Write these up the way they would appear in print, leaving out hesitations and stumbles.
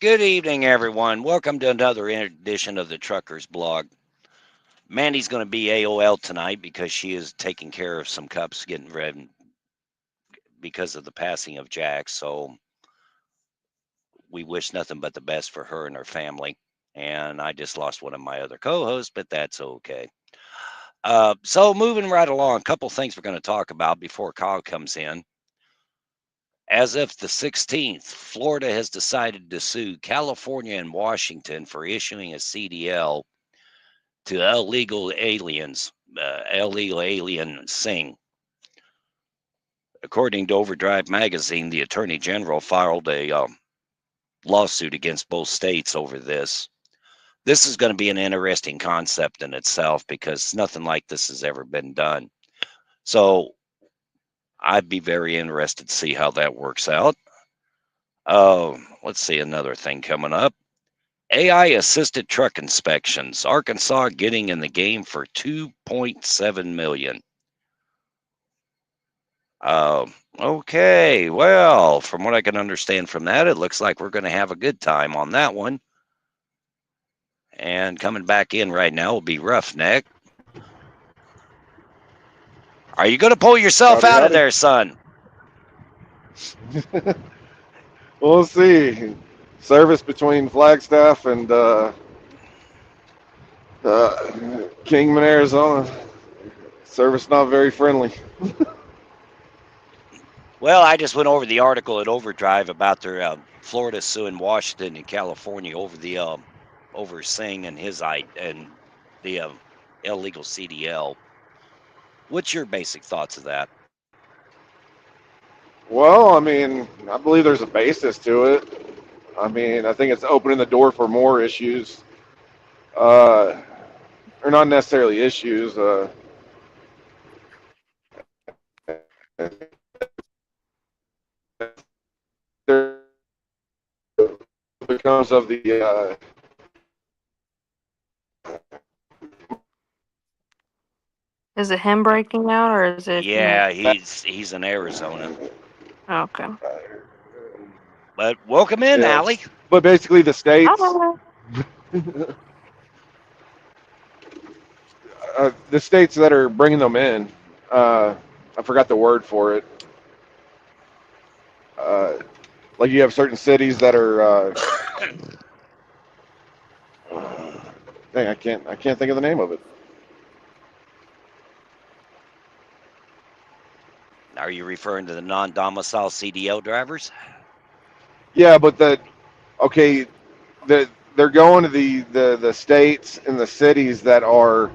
Good evening, everyone. Welcome to another edition of the Truckers Blog. Mandy's going to be AOL tonight because she is taking care of some cups getting ready because of the passing of Jack. So we wish nothing but the best for her and her family. And I just lost one of my other co-hosts, but that's okay. So moving right along, a couple things we're going to talk about before Kyle comes in. As of the 16th, Florida has decided to sue California and Washington for issuing a CDL to illegal alien Singh. According to Overdrive magazine, the Attorney General filed a lawsuit against both states over this. This is going to be an interesting concept in itself because nothing like this has ever been done. So I'd be very interested to see how that works out. Let's see another thing coming up. AI assisted truck inspections. Arkansas getting in the game for 2.7 million. Okay, well, from what I can understand from that, it looks like we're going to have a good time on that one. And coming back in right now will be Roughneck. Are you going to pull yourself Howdy, out of howdy. there, son? We'll see. Service between Flagstaff and Kingman, Arizona. Service not very friendly. Well, I just went over the article at Overdrive about their Florida suing Washington and California over the over Singh and and the illegal CDL. What's your basic thoughts of that? Well, I mean, I believe there's a basis to it. I mean, I think it's opening the door for more issues, uh, or not necessarily issues. There becomes of the Is it him breaking out or is it me? Yeah, he's in Arizona. Okay. But welcome in, yeah, Allie. but basically the states, Oh, the states that are bringing them in. I forgot the word for it. Uh, like you have certain cities that are. Dang, I can't think of the name of it. Are you referring to the non-domicile CDL drivers? Yeah, but okay, they're going to the states and the cities that are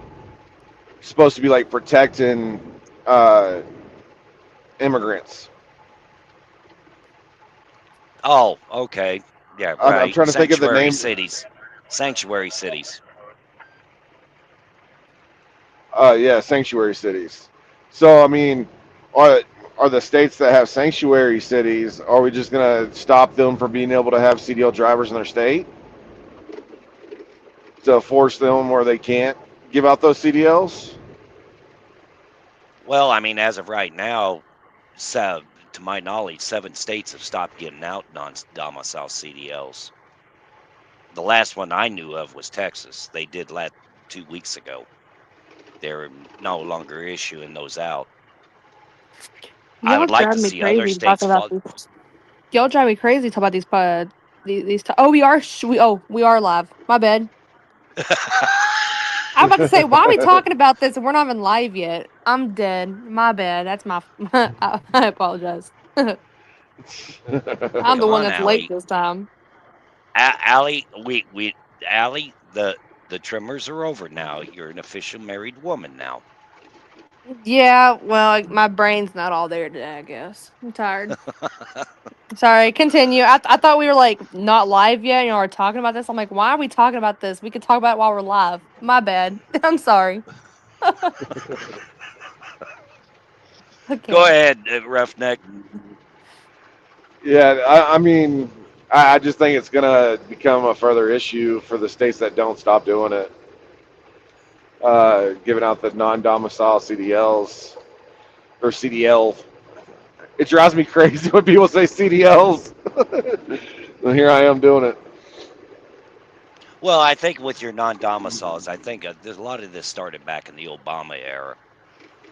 supposed to be like protecting uh, immigrants. Oh, okay. Yeah, I'm right. trying to think of the Sanctuary name. cities. Sanctuary cities. Yeah, sanctuary cities. So I mean, are are the states that have sanctuary cities? Are we just gonna stop them from being able to have CDL drivers in their state to force them where they can't give out those CDLs? Well, I mean, as of right now, so, to my knowledge, 7 states have stopped giving out non-domicile CDLs. The last one I knew of was Texas. They did that 2 weeks ago. They're no longer issuing those out. I y'all would like drive to me see other crazy states talking about follow. these. Y'all drive me crazy talking about these. Oh, we are. We are live. My bad. I'm about to say, why are we talking about this and we're not even live yet? I'm dead. My bad. That's my. I apologize. I'm the Come one on, that's late Allie. this time. Allie, Allie, the trimmers are over now. You're an official married woman now. Yeah, well, my brain's not all there today. I guess I'm tired. Sorry, continue. I thought we were like not live yet. You know, we're talking about this. I'm like, why are we talking about this? We could talk about it while we're live. My bad. I'm sorry. Go Okay. ahead, Roughneck. Yeah, I mean, I just think it's gonna become a further issue for the states that don't stop doing it, giving out the non-domicile CDLs or CDL. It drives me crazy when people say CDLs. And here I am doing it. Well, I think with your non-domiciles, I think there's a lot of this started back in the Obama era,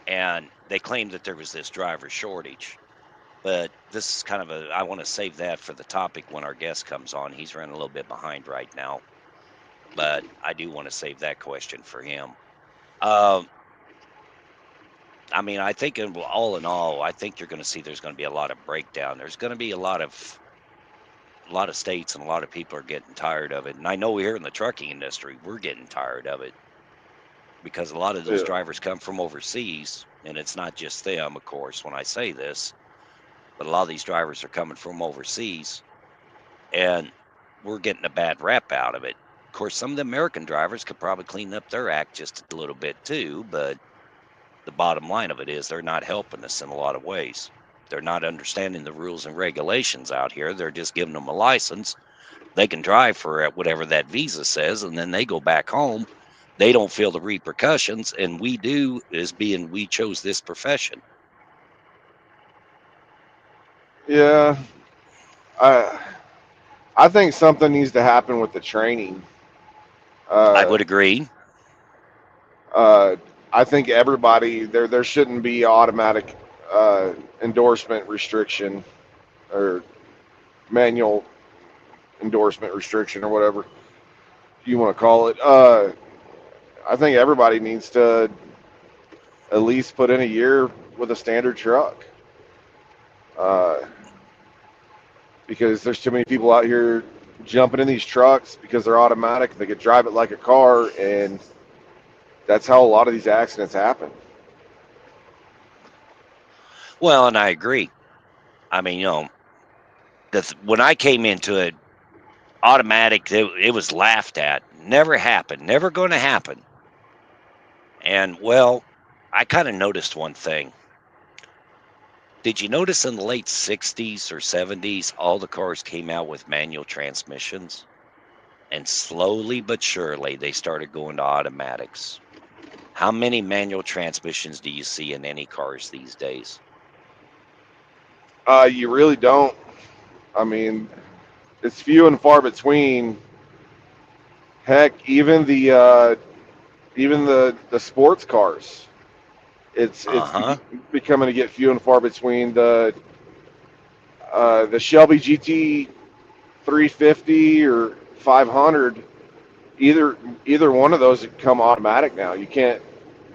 and they claimed that there was this driver shortage. But this is kind of a, I want to save that for the topic when our guest comes on. He's running a little bit behind right now, but I do want to save that question for him. Um, I mean, I think all in all, I think you're going to see there's going to be a lot of breakdown. There's going to be a lot of states and a lot of people are getting tired of it. And I know here in the trucking industry, we're getting tired of it because a lot of those Yeah. drivers come from overseas, and it's not just them, of course, when I say this, but a lot of these drivers are coming from overseas, and we're getting a bad rap out of it. Of course, some of the American drivers could probably clean up their act just a little bit too, but the bottom line of it is they're not helping us in a lot of ways. They're not understanding the rules and regulations out here. They're just giving them a license. They can drive for whatever that visa says, and then they go back home. They don't feel the repercussions, and we do, as being we chose this profession. Yeah. I I think something needs to happen with the training. I Uh, would agree. uh, I think everybody there shouldn't be automatic endorsement restriction or manual endorsement restriction or whatever you want to call it. I think everybody needs to at least put in a year with a standard truck. Uh, because there's too many people out here jumping in these trucks because they're automatic. They could drive it like a car, and that's how a lot of these accidents happen. Well, and I agree. I mean, when I came into it, automatic, it was laughed at. Never happened. Never going to happen. And well, I kind of noticed one thing. Did you notice in the late 60s or 70s, all the cars came out with manual transmissions? And slowly but surely, they started going to automatics. How many manual transmissions do you see in any cars these days? You really don't. I mean, it's few and far between. Heck, even the sports cars, Uh it's huh. becoming to get few and far between. The Shelby GT 350 or 500, either one of those come automatic now. You can't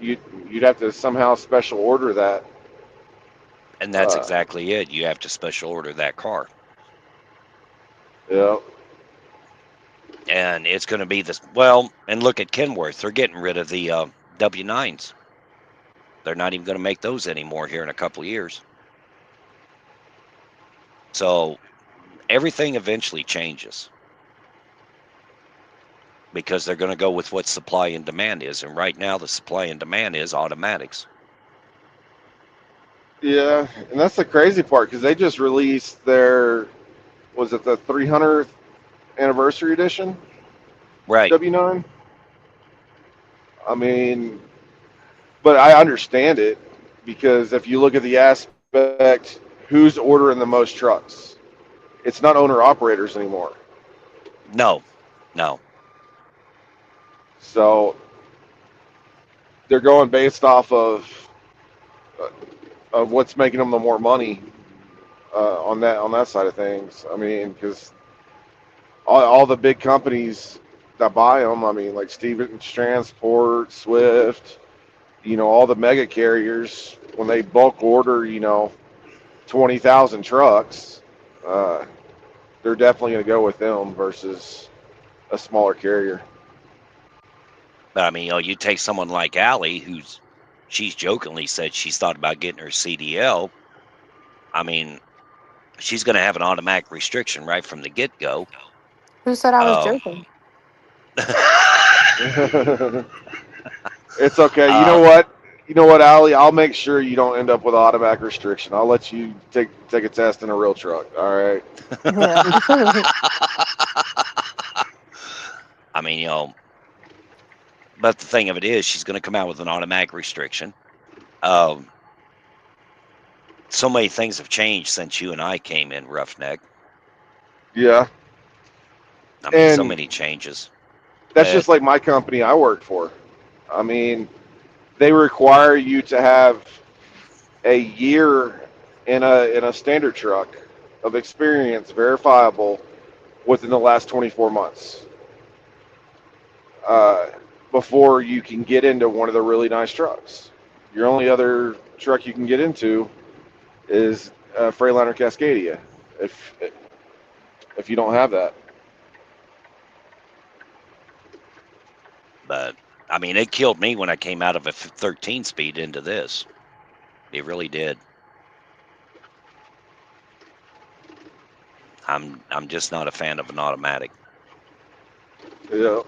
you you'd have to somehow special order that. And that's Uh, exactly it. You have to special order that car. yeah, And it's going to be this. Well, and look at Kenworth. They're getting rid of the W9s. They're not even going to make those anymore here in a couple of years. So everything eventually changes because they're going to go with what supply and demand is. And right now, the supply and demand is automatics. yeah, and that's the crazy part because they just released their, was it the 300th anniversary edition Right. W9? I mean, but I understand it because if you look at the aspect, who's ordering the most trucks? It's not owner operators anymore. No, no. So they're going based off uh, of what's making them the more money on that side of things. I mean, because all the big companies that buy them, I mean, like Stevens Transport, Swift, all the mega carriers, when they bulk order, 20,000 trucks, uh, they're definitely going to go with them versus a smaller carrier. But I mean, you take someone like Allie, she's jokingly said she's thought about getting her CDL. I mean, she's going to have an automatic restriction right from the get go. Who said I was Um, joking? It's okay. You know um, what? You know what, Allie? I'll make sure you don't end up with automatic restriction. I'll let you take a test in a real truck. All right. Yeah. I mean, but the thing of it is, she's going to come out with an automatic restriction. Um, so many things have changed since you and I came in, Roughneck. Yeah. I mean, so And many changes. That's just like my company I work for. I mean, they require you to have a year in a standard truck of experience verifiable within the last 24 months uh, before you can get into one of the really nice trucks. Your only other truck you can get into is Freightliner Cascadia. If if you don't have that, But I mean, it killed me when I came out of a 13 speed into this. It really did. I'm just not a fan of an automatic, you know,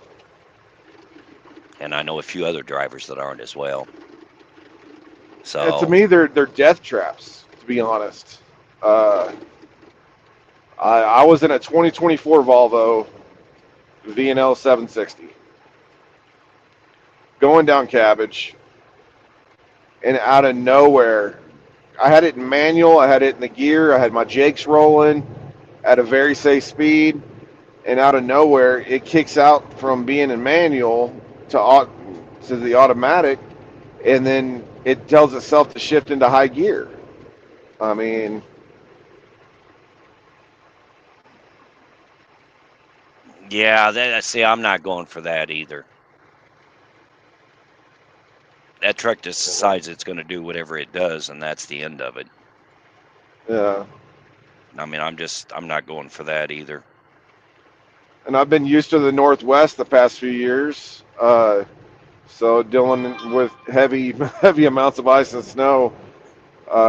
and I know a few other drivers that aren't as well. and to So, me they're death traps. To be honest, uh, I was in a 2024 Volvo VNL 760 going down Cabbage, and out of nowhere, I had it in manual, I had it in the gear, I had my jakes rolling at a very safe speed, and out of nowhere, it kicks out from being in manual to the automatic, and then it tells itself to shift into high gear. I mean, yeah, see, I'm not going for that either. That truck just decides it's going to do whatever it does, and that's the end of it. yeah. I mean, I'm not going for that either. And I've been used to the Northwest the past few years. So dealing with heavy heavy amounts of ice and snow,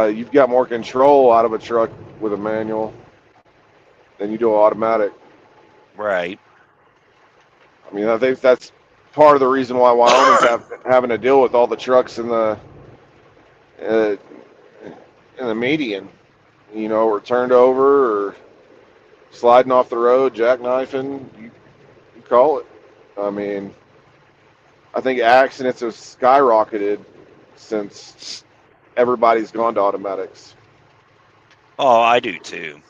you've got more control out of a truck with a manual than you do an automatic. Right. I mean, I think that's part of the reason why Wyoming's having to deal with all the trucks uh, in the median, or turned over or sliding off the road, jackknifing. You call it. I mean, I think accidents have skyrocketed since everybody's gone to automatics. Oh, I do too.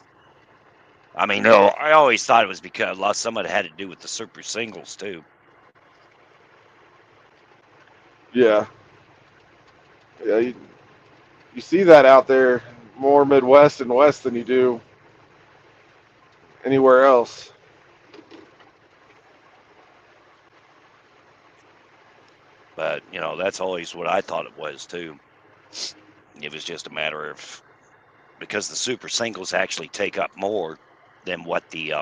I mean, no, I always thought it was because some of it had to do with the super singles too. Yeah, yeah. You see that out there more Midwest and West than you do anywhere else. But that's always what I thought it was too. It was just a matter of because the super singles actually take up more than what the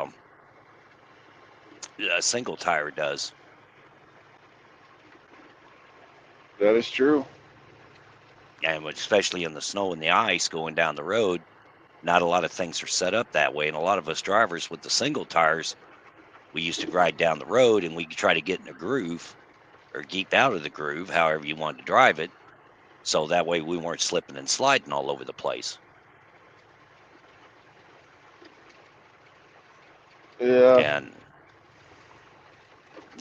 single tire does, That is true. and especially in the snow and the ice going down the road. Not a lot of things are set up that way, and a lot of us drivers with the single tires, we used to ride down the road and we could try to get in a groove or keep out of the groove, however you wanted to drive it, so that way we weren't slipping and sliding all over the place. Yeah. And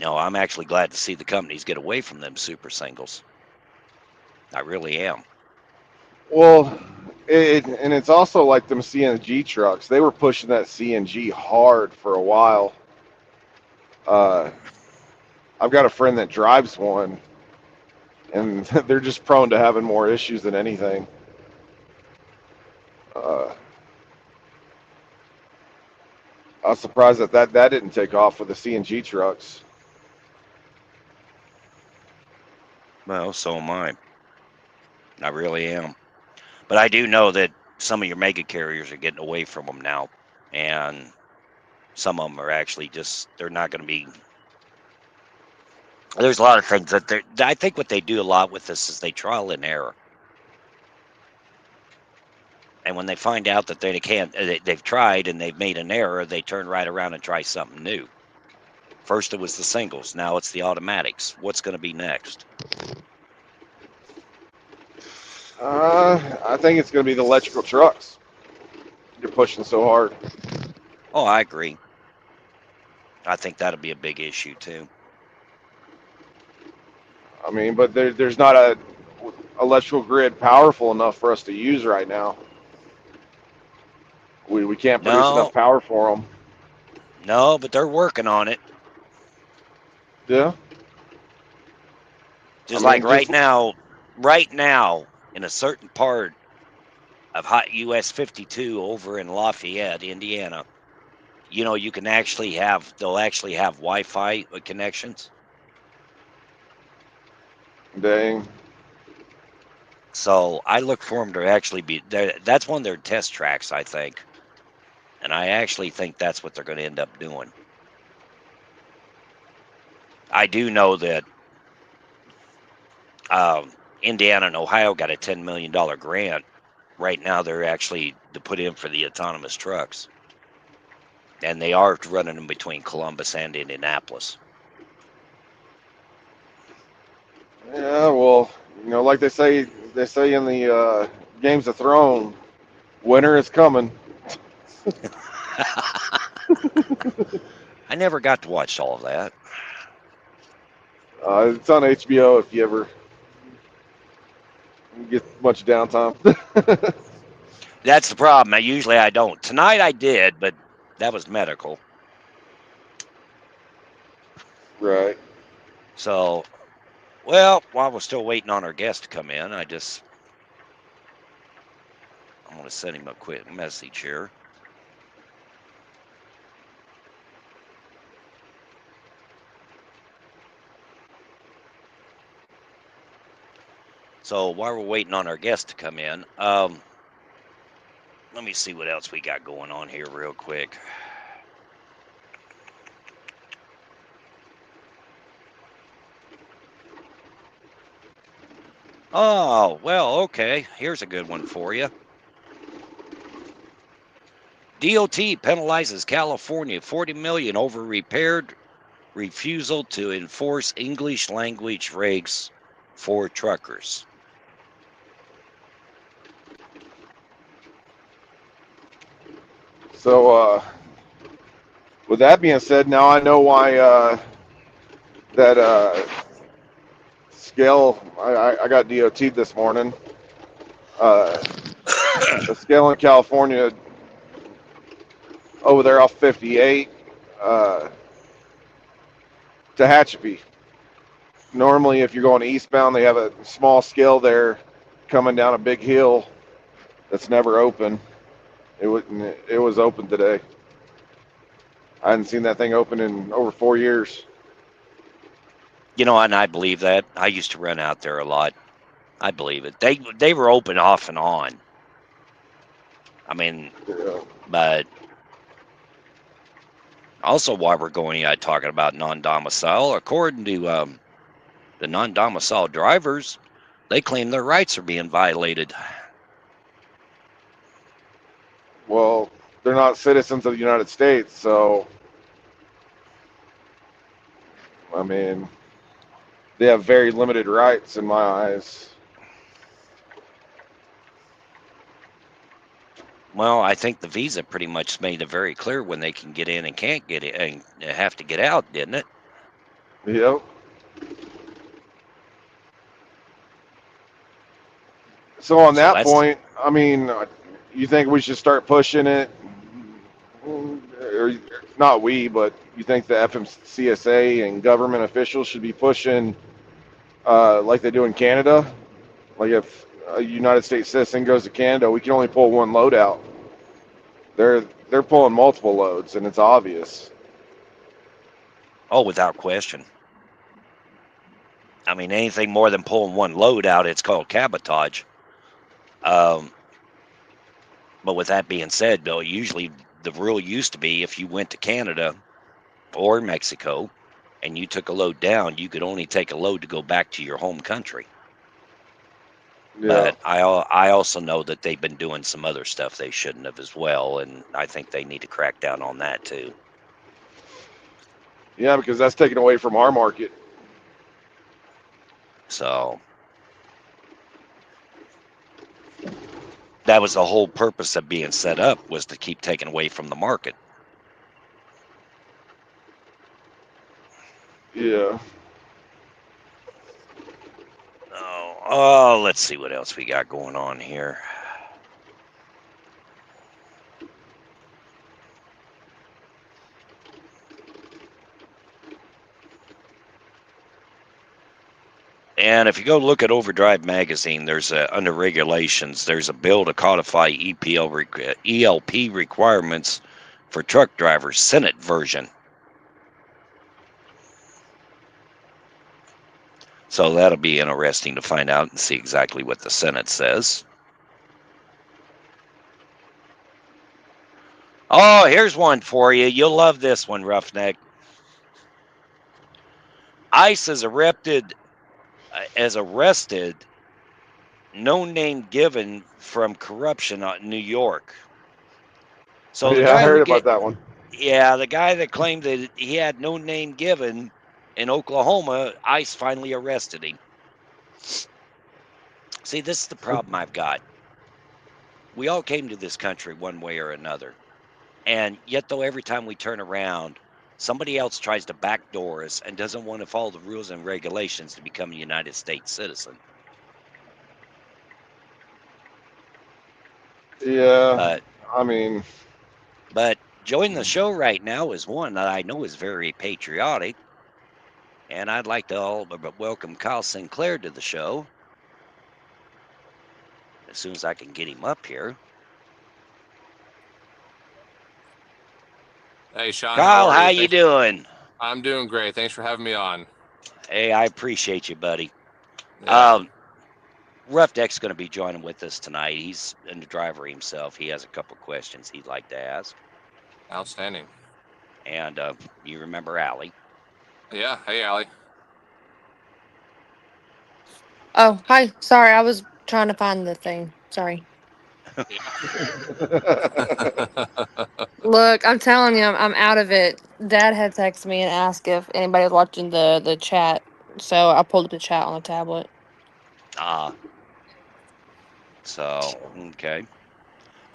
I'm actually glad to see the companies get away from them super singles. I really am. Well, and it's also like them CNG trucks. They were pushing that CNG hard for a while. Uh, I've got a friend that drives one, and they're just prone to having more issues than anything. Uh, I was surprised that didn't take off with the CNG trucks. Well, so am I. I really am. But I do know that some of your mega carriers are getting away from them now, and some of them are actually they're not going to be. There's a lot of things that I think what they do a lot with this is they trial and error. And when they find out that they can't, they've tried and they've made an error, they turn right around and try something new. First it was the singles, now it's the automatics. What's going to be next? I think it's going to be the electrical trucks. You're pushing so hard. Oh, I agree. I think that'll be a big issue too. I mean, but there's not a electrical grid powerful enough for us to use right now. We can't produce enough No, power for them. no, but they're working on it. Yeah. I Just like mean, just right now, in a certain part of hot US 52 over in Lafayette, Indiana, you can they'll actually have Wi-Fi connections. dang. So I look for them to actually be there. That's one of their test tracks, I think. And I actually think that's what they're going to end up doing. I do know that Indiana and Ohio got a $10 million grant. Right now, they're actually to put in for the autonomous trucks. And they are running them between Columbus and Indianapolis. Yeah. Well, like they say in the Games of Thrones, winter is coming. I never got to watch all of that. It's on HBO if you ever get much downtime. That's the problem. Usually I don't. Tonight I did, but that was medical. Right. So, well, while we're still waiting on our guest to come in, I'm going to send him a quick message here. So while we're waiting on our guest to come in, let me see what else we got going on here real quick. Oh, well, okay. Here's a good one for you. DOT penalizes California 40 million over repaired refusal to enforce English language regs for truckers. So, with that being said, now I know why that scale. I got DOT'd this morning. Uh, the scale in California over there off 58 uh, to Tehachapi. Normally, if you're going eastbound, they have a small scale there coming down a big hill that's never open. It was open today. I hadn't seen that thing open in over 4 years. And I believe that. I used to run out there a lot. I believe it. They were open off and on. I mean, Yeah. but also while we're going, talking about non-domicile, according to the non-domicile drivers, they claim their rights are being violated. Well, they're not citizens of the United States, so I mean, they have very limited rights in my eyes. Well, I think the visa pretty much made it very clear when they can get in and can't get in and have to get out, didn't it? Yep. So on So that that's point, I mean, you think we should start pushing it, or not we, but you think the FMCSA and government officials should be pushing like they do in Canada? Like if a United States citizen goes to Canada, we can only pull one load out. They're pulling multiple loads, and it's obvious. without question. I mean, anything more than pulling one load out, it's called cabotage. Um, but with that being said, Bill, usually the rule used to be if you went to Canada or Mexico and you took a load down, you could only take a load to go back to your home country. Yeah. But I also know that they've been doing some other stuff they shouldn't have as well, and I think they need to crack down on that too. Yeah, because that's taken away from our market. So that was the whole purpose of being set up, was to keep taking away from the market. Yeah. Oh, let's see what else we got going on here. And if you go look at Overdrive magazine, there's under regulations, there's a bill to codify ELP requirements for truck drivers, Senate version. So that'll be interesting to find out and see exactly what the Senate says. Oh, here's one for you. You'll love this one, Roughneck. ICE has arrested no name given from corruption in New York. So the Yeah, I guy who heard about that one. the guy that claimed that he had no name given in Oklahoma, ICE finally arrested him. See, this is the problem I've got. We all came to this country one way or another. And yet, though, every time we turn around, somebody else tries to backdoor us and doesn't want to follow the rules and regulations to become a United States citizen. Yeah, But I mean, but joining the show right now is one that I know is very patriotic. And I'd like to all but welcome Kyle Sinclair to the show as soon as I can get him up here. Hey, Sean, how Kyle, are how you? you doing? I'm doing great. Thanks for having me on. Hey, I appreciate you, buddy. Yeah, Rough Deck's going to be joining with us tonight. He's the driver himself. He has a couple questions he'd like to ask. outstanding. And you remember Allie? Yeah, hey, Allie. Oh, hi. Sorry, I was trying to find the thing. Sorry. Look, I'm telling you, I'm out of it. Dad had texted me and asked if anybody was watching the chat, so I pulled up the chat on the tablet. So, okay.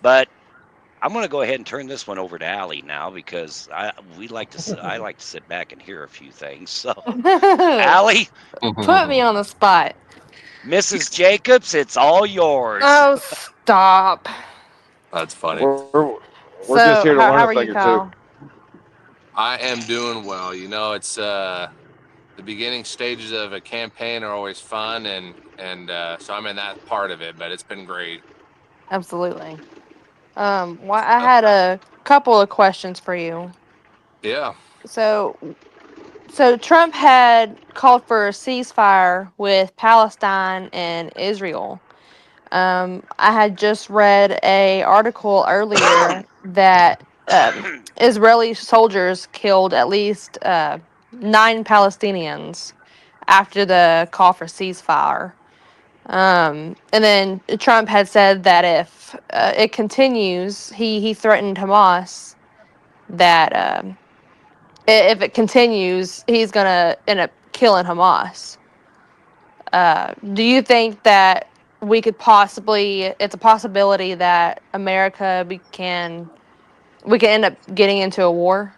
But I'm going to go ahead and turn this one over to Allie now because I like to sit back and hear a few things. So, Allie, Put me on the spot. Mrs. Jacobs, it's all yours. Oh, stop. That's funny. we're just here So, to learn how a are thing you, or two. Kyle? I am doing well. You know, it's the beginning stages of a campaign are always fun, and so I'm in that part of it. But it's been great. Absolutely. Well, I had a couple of questions for you. Yeah. So, so Trump had called for a ceasefire with Palestine and Israel. I had just read a article earlier that Israeli soldiers killed at least 9 Palestinians after the call for ceasefire. And then Trump had said that if it continues, he threatened Hamas that if it continues, he's gonna end up killing Hamas. Do you think that it's a possibility that we can end up getting into a war?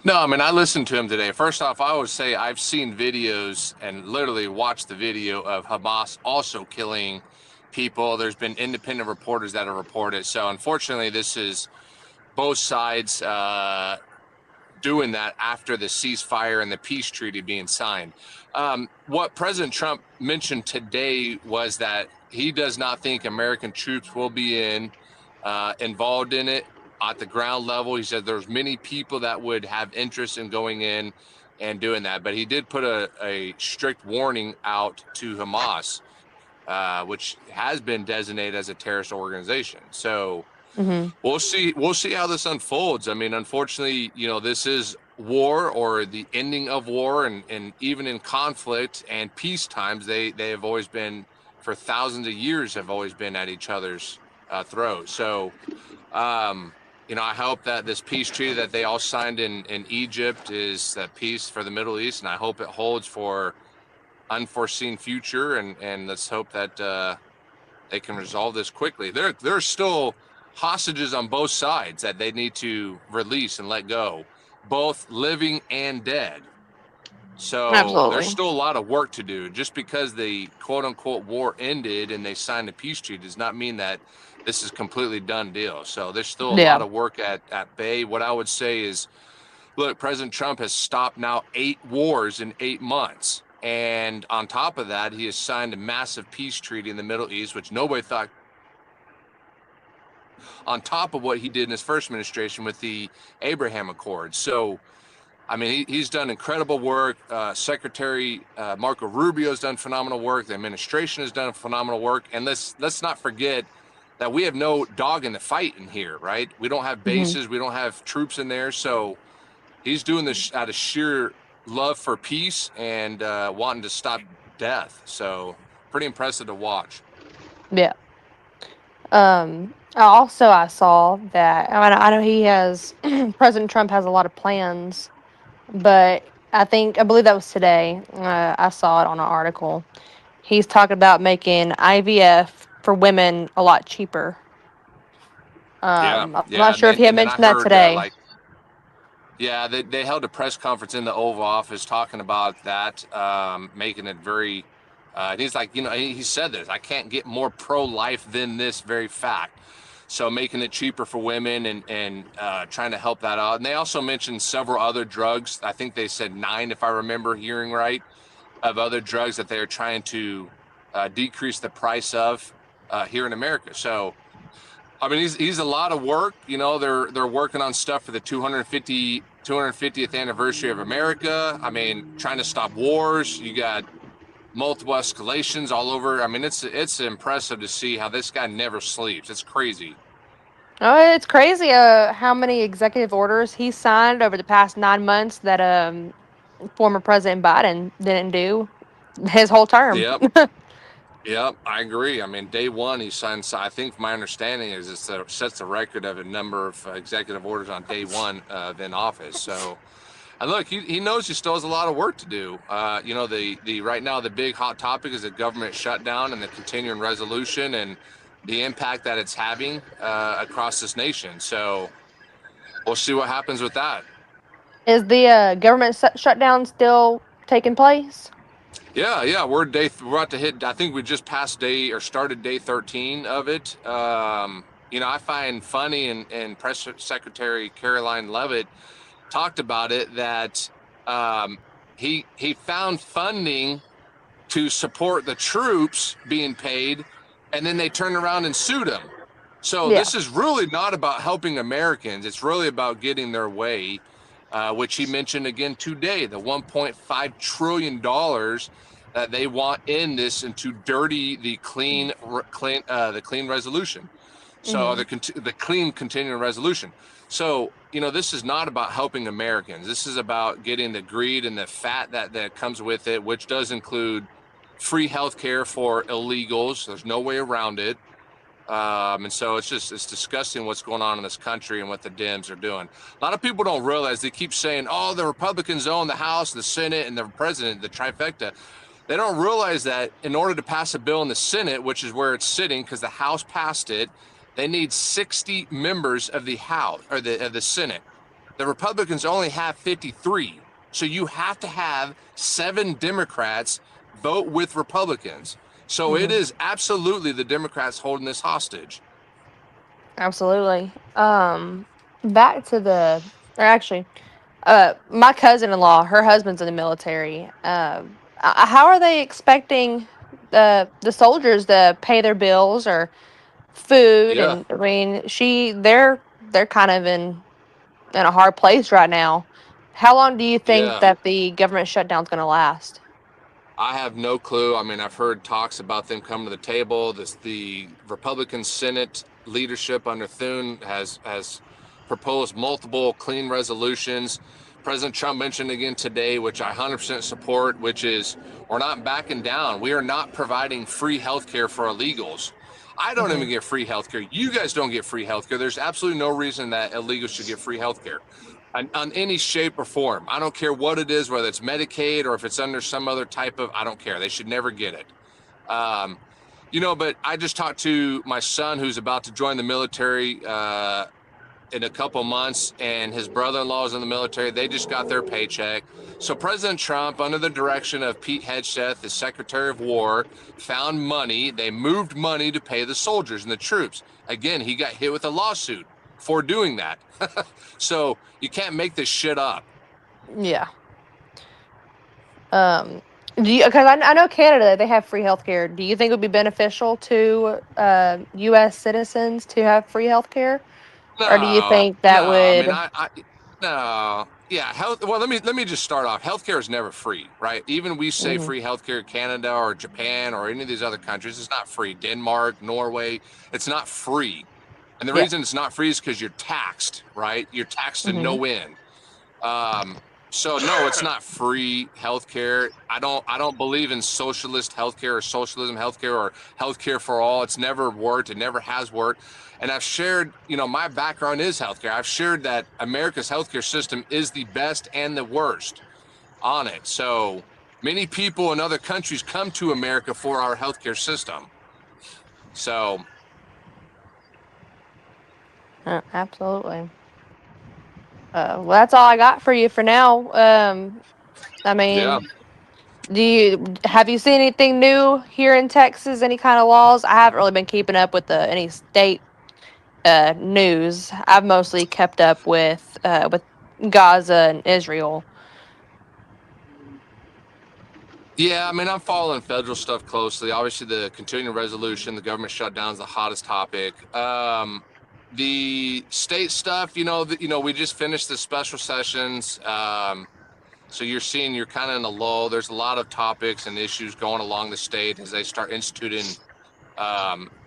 No, I mean, I listened to him today. First off, I always say I've seen videos and literally watched the video of Hamas also killing people. There's been independent reporters that have reported. So unfortunately, this is both sides doing that after the ceasefire and the peace treaty being signed. What President Trump mentioned today was that he does not think American troops will be involved in it at the ground level. He said there's many people that would have interest in going in and doing that, but he did put a strict warning out to Hamas, which has been designated as a terrorist organization. So Mm-hmm. we'll see. We'll see how this unfolds. I mean, unfortunately, you know, this is war or the ending of war, and even in conflict and peace times, they have always been, for thousands of years, have always been at each other's throats. So, you know, I hope that this peace treaty that they all signed in Egypt is that peace for the Middle East, and I hope it holds for unforeseen future, and let's hope that they can resolve this quickly. There's still hostages on both sides that they need to release and let go, both living and dead. So there's Absolutely. still a lot of work to do. Just because the quote unquote war ended and they signed a peace treaty does not mean that this is completely done deal. So there's still a Yeah. lot of work at bay. What I would say is, look, President Trump has stopped now 8 wars in 8 months. And on top of that, he has signed a massive peace treaty in the Middle East, which nobody thought, on top of what he did in his first administration with the Abraham Accords. So, I mean, he's done incredible work. Secretary Marco Rubio has done phenomenal work. The administration has done phenomenal work. And let's not forget that we have no dog in the fight in here, right? We don't have bases. We don't have troops in there. So he's doing this out of sheer love for peace and wanting to stop death. So pretty impressive to watch. Yeah. I saw that. I know he has President Trump has a lot of plans, but I believe that was today. I saw it on an article. He's talking about making IVF for women a lot cheaper. Yeah, I'm yeah, not sure if he had and then I mentioned that heard today. yeah, they held a press conference in the Oval Office talking about that, making it very. He's like, he said this. I can't get more pro-life than this very fact. So making it cheaper for women and trying to help that out. And they also mentioned several other drugs. I think they said 9, if I remember hearing right, of other drugs that they are trying to decrease the price of here in America. So I mean, he's a lot of work. They're working on stuff for the 250th anniversary of America. I mean, trying to stop wars. You got multiple escalations all over. I mean, it's impressive to see how this guy never sleeps. It's crazy. Oh, it's crazy how many executive orders he signed over the past 9 months that former President Biden didn't do his whole term. Yep. Yep, I agree. I mean, day one he signs. I think my understanding is it sets the record of a number of executive orders on day one in office. So, and look, he knows he still has a lot of work to do. The right now the big hot topic is the government shutdown and the continuing resolution and the impact that it's having across this nation. So, we'll see what happens with that. Is the government shutdown still taking place? Yeah, we're about to hit. I think we just passed day or started day 13 of it. I find funny and Press Secretary Caroline Leavitt talked about it that he found funding to support the troops being paid, and then they turned around and sued him. So Yeah. this is really not about helping Americans. It's really about getting their way, which he mentioned again today, the $1.5 trillion that they want in this and to dirty the clean resolution. So the clean continuing resolution. So, this is not about helping Americans. This is about getting the greed and the fat that comes with it, which does include free health care for illegals. There's no way around it. And so it's disgusting what's going on in this country and what the Dems are doing. A lot of people don't realize, they keep saying, oh, the Republicans own the House, the Senate, and the president, the trifecta. They don't realize that in order to pass a bill in the Senate, which is where it's sitting because the House passed it, they need 60 members of the House or of the Senate. The Republicans only have 53. So you have to have 7 Democrats vote with Republicans. So it is absolutely the Democrats holding this hostage. Absolutely. Back to my cousin-in-law, her husband's in the military. How are they expecting the soldiers to pay their bills or food? Yeah. And I mean, they're kind of in a hard place right now. How long do you think Yeah. that the government shutdown's going to last? I have no clue. I mean, I've heard talks about them coming to the table. The Republican Senate leadership under Thune has proposed multiple clean resolutions. President Trump mentioned again today, which I 100% support, which is we're not backing down. We are not providing free health care for illegals. I don't even get free health care. You guys don't get free health care. There's absolutely no reason that illegals should get free health care on any shape or form. I don't care what it is, whether it's Medicaid or if it's under some other type of, I don't care. They should never get it. But I just talked to my son who's about to join the military in a couple months, and his brother-in-law is in the military. They just got their paycheck. So President Trump, under the direction of Pete Hegseth, the Secretary of War, found money. They moved money to pay the soldiers and the troops. Again, he got hit with a lawsuit for doing that. So you can't make this shit up. Yeah. Because I know Canada, they have free healthcare. Do you think it would be beneficial to U.S. citizens to have free healthcare, or do you No, think no. that I mean, would? no. Yeah, health. Well, let me just start off. Healthcare is never free, right? Even we say Mhm. free healthcare, Canada or Japan or any of these other countries, it's not free. Denmark, Norway, it's not free. And the Yeah. reason it's not free is because you're taxed, right? You're taxed to Hmm. no end. Um, so no, it's not free healthcare. I don't believe in socialist healthcare or socialism healthcare or healthcare for all. It's never worked. It never has worked. And I've shared, my background is healthcare. I've shared that America's healthcare system is the best and the worst on it. So many people in other countries come to America for our healthcare system. So Absolutely. Well, that's all I got for you for now. I yeah. mean, have you seen anything new here in Texas? Any kind of laws? I haven't really been keeping up with any state news. I've mostly kept up with Gaza and Israel. Yeah, I mean, I'm following federal stuff closely. Obviously, the continuing resolution, the government shutdown is the hottest topic. The state stuff, we just finished the special sessions. So you're kind of in a lull. There's a lot of topics and issues going along the state as they start instituting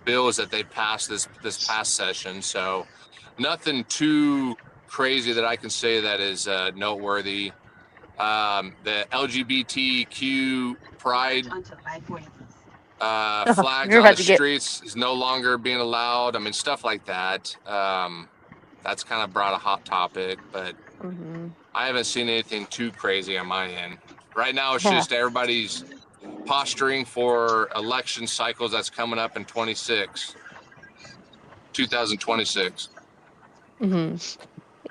bills that they passed this past session. So nothing too crazy that I can say that is noteworthy. The LGBTQ pride flags You're on about the to get. streets is no longer being allowed. I mean, stuff like that. That's kind of brought a hot topic, but Hmm. I haven't seen anything too crazy on my end. Right now, it's Yeah. just everybody's posturing for election cycles that's coming up in 2026. Hmm.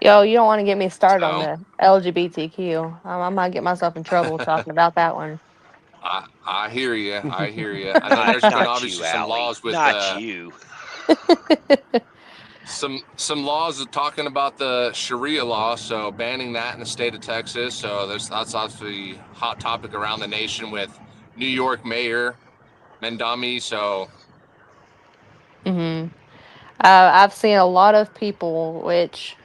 Yo, you don't want to get me started on So the LGBTQ. I might get myself in trouble talking about that one. I hear you. I hear you. And then Not there's been not you, obviously some Allie. laws with Not you. some laws are talking about the Sharia law, so banning that in the state of Texas. So that's obviously a hot topic around the nation with New York Mayor Mendami. So Hmm. I've seen a lot of people, which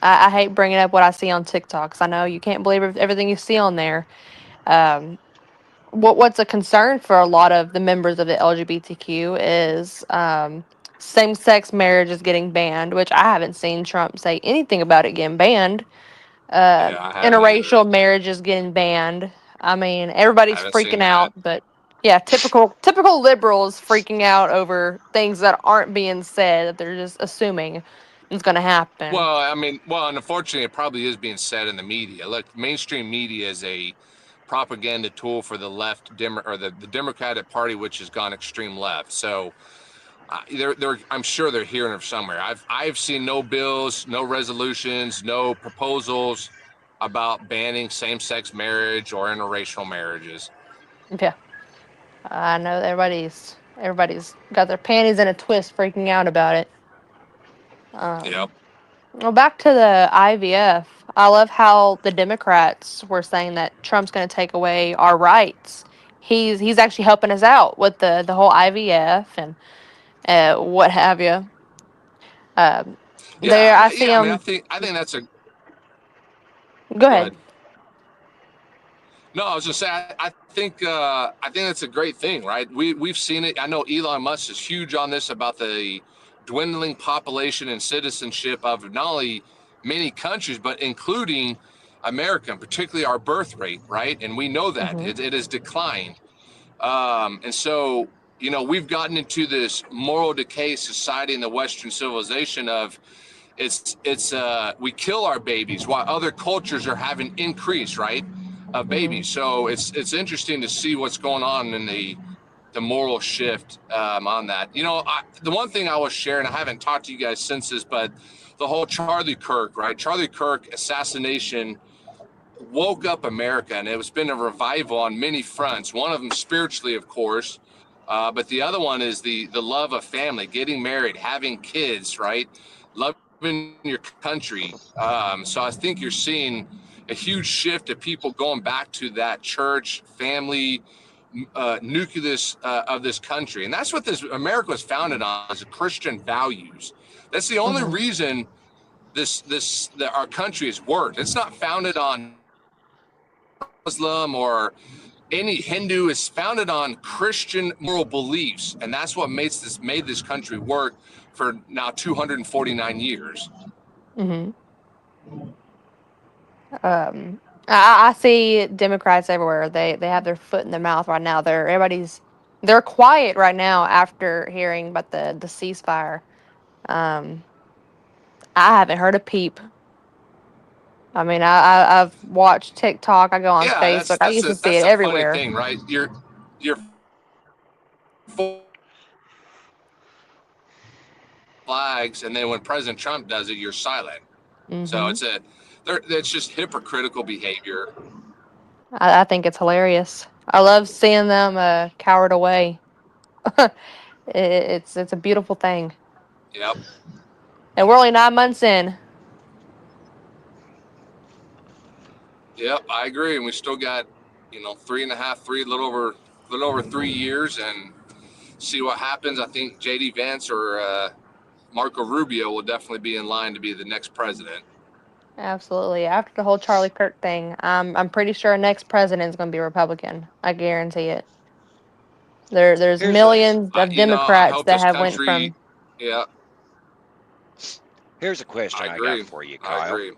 I hate bringing up what I see on TikTok, 'cause I know you can't believe everything you see on there. Um, what's a concern for a lot of the members of the LGBTQ is same sex marriage is getting banned, which I haven't seen Trump say anything about it getting banned. yeah, I haven't either. Interracial marriage is getting banned. I mean, I everybody's haven't seen freaking that. out, but yeah, typical liberals freaking out over things that aren't being said that they're just assuming is going to happen. Well, I mean, and unfortunately, it probably is being said in the media. Look, mainstream media is a propaganda tool for the left, or the Democratic Party, which has gone extreme left. So I'm sure they're hearing it somewhere. I've seen no bills, no resolutions, no proposals about banning same-sex marriage or interracial marriages. Yeah, I know everybody's got their panties in a twist, freaking out about it. Yep. Um, well, back to the IVF. I love how the Democrats were saying that Trump's going to take away our rights. He's actually helping us out with the whole IVF and what have you. Um, there, Yeah, I see yeah. I mean, I him. think I think that's a Go go ahead. ahead. No, I was just saying. I think that's a great thing, right? We've seen it. I know Elon Musk is huge on this about the dwindling population and citizenship of not only many countries but including America, particularly our birth rate, right? And we know that Hmm. it has declined. And so, we've gotten into this moral decay society in the Western civilization of we kill our babies while other cultures are having increase, right, of Hmm. babies. So it's interesting to see what's going on in the moral shift on that. The one thing I was sharing, I haven't talked to you guys since this, but the whole Charlie Kirk, right? Charlie Kirk assassination woke up America, and it's been a revival on many fronts. One of them spiritually, of course, but the other one is the love of family, getting married, having kids, right? Loving your country. So I think you're seeing a huge shift of people going back to that church, family, nucleus of this country. And that's what this America was founded on, is Christian values. That's the only Mhm. reason that our country has worked. It's not founded on Muslim or any Hindu. Is founded on Christian moral beliefs, and that's what made this country work for now 249 years. Mhm. I see Democrats everywhere. They have their foot in their mouth right now. They're quiet right now after hearing about the ceasefire. Um, I haven't heard a peep. I mean, I've watched TikTok. I go on Yeah, Facebook. I used to see that's it a funny everywhere. thing, right? You're flags, and then when President Trump does it, you're silent. So Hmm. it's just hypocritical behavior. I think it's hilarious. I love seeing them cowered away. It's a beautiful thing, Yep, and we're only 9 months in. yep, I agree. And we still got, three and a half, little over 3 years, and see what happens. I think JD Vance or Marco Rubio will definitely be in line to be the next president. Absolutely. After the whole Charlie Kirk thing, I'm pretty sure our next president is going to be Republican. I guarantee it. There's Here's a millions of I Democrats hope that this have went country. from. Yeah, here's a I question I got agree. for you, I Kyle. agree.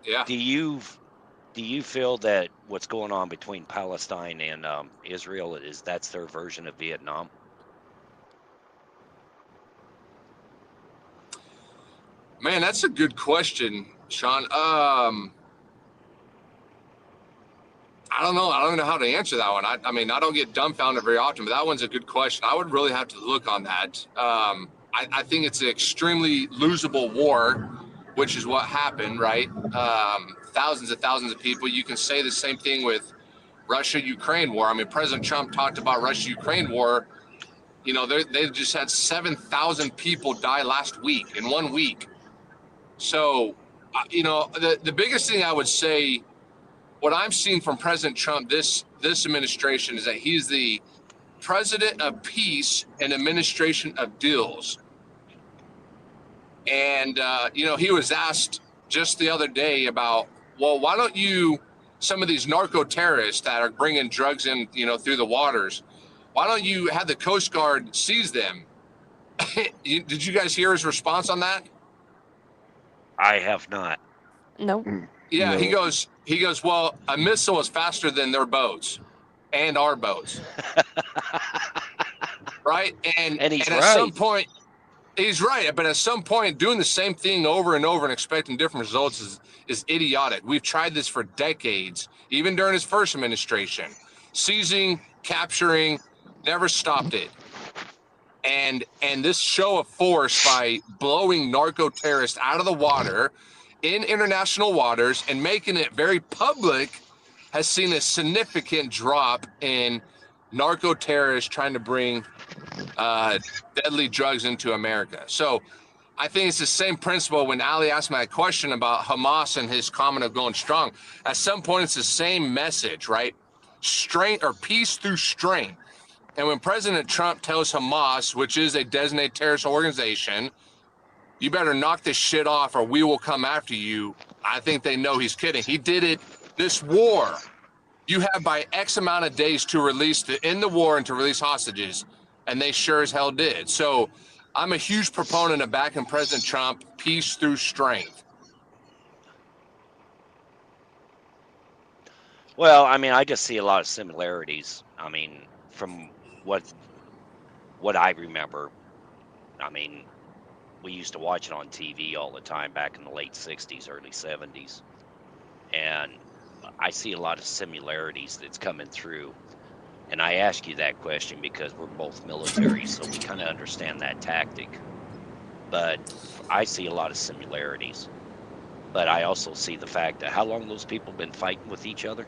Yeah. Do you do you feel that what's going on between Palestine and Israel that's their version of Vietnam? Man, that's a good question, Sean. I don't know. I don't know how to answer that one. I mean, I don't get dumbfounded very often, but that one's a good question. I would really have to look on that. I think it's an extremely losable war, which is what happened, right? Thousands of people. You can say the same thing with Russia-Ukraine war. I mean, President Trump talked about Russia-Ukraine war. They just had 7,000 people die last week in 1 week. So, the biggest thing I would say, what I'm seeing from President Trump this administration, is that he's the president of peace and administration of deals. And he was asked just the other day about, well, why don't you, some of these narco terrorists that are bringing drugs in, through the waters, why don't you have the Coast Guard seize them? Did you guys hear his response on that? I have not. Nope. Yeah, he No. goes, well, a missile is faster than their boats and our boats, right? And And he's at some right. point, he's right, but at some point, doing the same thing over and over and expecting different results is idiotic. We've tried this for decades, even during his first administration, seizing, capturing, never stopped it. And this show of force by blowing narco terrorists out of the water in international waters and making it very public has seen a significant drop in narco terrorists trying to bring deadly drugs into America. So I think it's the same principle when Ali asked me a question about Hamas and his comment of going strong. At some point, it's the same message, right? Strength or peace through strength. And when President Trump tells Hamas, which is a designated terrorist organization, you better knock this shit off or we will come after you, I think they know he's kidding. He did it this war. You have by X amount of days to end the war and to release hostages, and they sure as hell did. So I'm a huge proponent of backing President Trump, peace through strength. Well, I mean, I just see a lot of similarities. I mean, from what I remember. I mean, we used to watch it on TV all the time back in the late 60s, early 70s. And I see a lot of similarities that's coming through. And I ask you that question because we're both military, so we kind of understand that tactic. But I see a lot of similarities. But I also see the fact that how long those people been fighting with each other?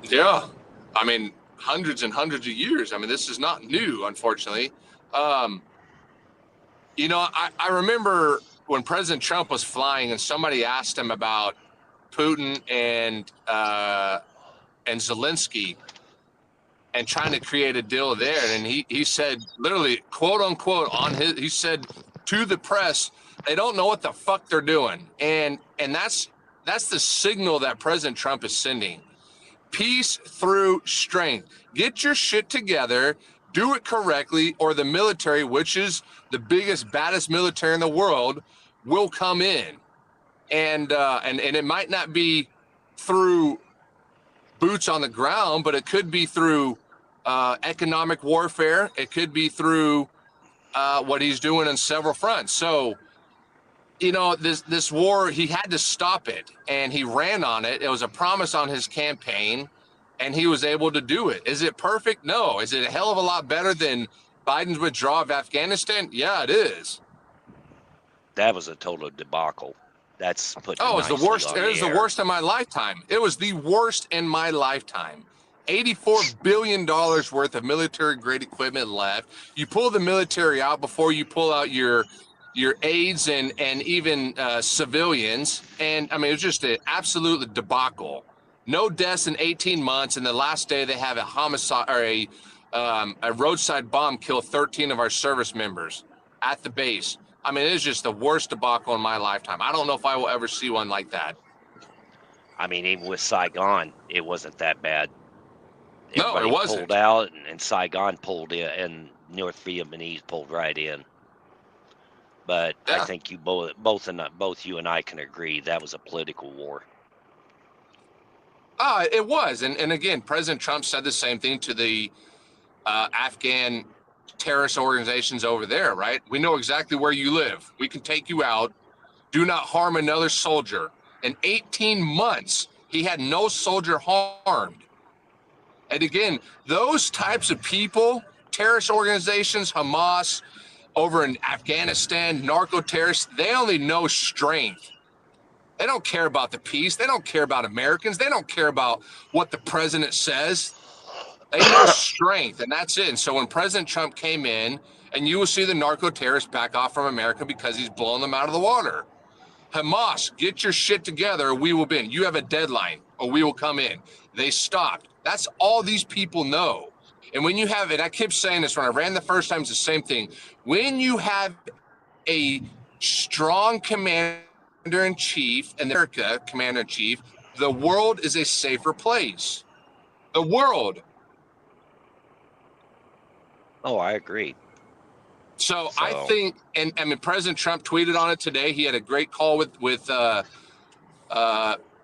Yeah. I mean, hundreds and hundreds of years. I mean, this is not new, unfortunately. I remember when President Trump was flying and somebody asked him about Putin and Zelensky and trying to create a deal there, and he said literally, quote unquote, he said to the press, they don't know what the fuck they're doing, and that's the signal that President Trump is sending. Peace through strength. Get your shit together, do it correctly, or the military, which is the biggest, baddest military in the world, will come in. And it might not be through boots on the ground, but it could be through economic warfare. It could be through what he's doing on several fronts. So, this war, he had to stop it, and he ran on it. It was a promise on his campaign, and he was able to do it. Is it perfect? No. Is it a hell of a lot better than Biden's withdrawal of Afghanistan? Yeah, it is. That was a total debacle. That's putting it Oh, it was the nicely worst. on It the was the air. worst in my lifetime. It was the worst in my lifetime. $84 billion worth of military grade equipment left. You pull the military out before you pull out your aides and even civilians. And I mean, it was just an absolute debacle. No deaths in 18 months. And the last day they have a homicide or a roadside bomb kill 13 of our service members at the base. I mean, it is just the worst debacle in my lifetime. I don't know if I will ever see one like that. I mean, even with Saigon, it wasn't that bad. No, it Everybody pulled wasn't. out, and Saigon pulled in, and North Vietnamese pulled right in. But I Yeah. think you both you and I can agree that was a political war. It was. And again, President Trump said the same thing to the Afghan terrorist organizations over there, right? We know exactly where you live. We can take you out. Do not harm another soldier. In 18 months, he had no soldier harmed. And again, those types of people, terrorist organizations, Hamas, over in Afghanistan, narco terrorists, they only know strength. They don't care about the peace. They don't care about Americans. They don't care about what the president says. They know strength, and that's it. And so when President Trump came in, and you will see the narco terrorists back off from America because he's blowing them out of the water. Hamas, get your shit together or we will win. You have a deadline or we will come in. They stopped. That's all these people know. And when you have it, I kept saying this when I ran the first time, it's the same thing. When you have a strong commander in chief and America commander in chief, the world is a safer place. The world. Oh, I agree. So I So, think, and I mean, President Trump tweeted on it today. He had a great call with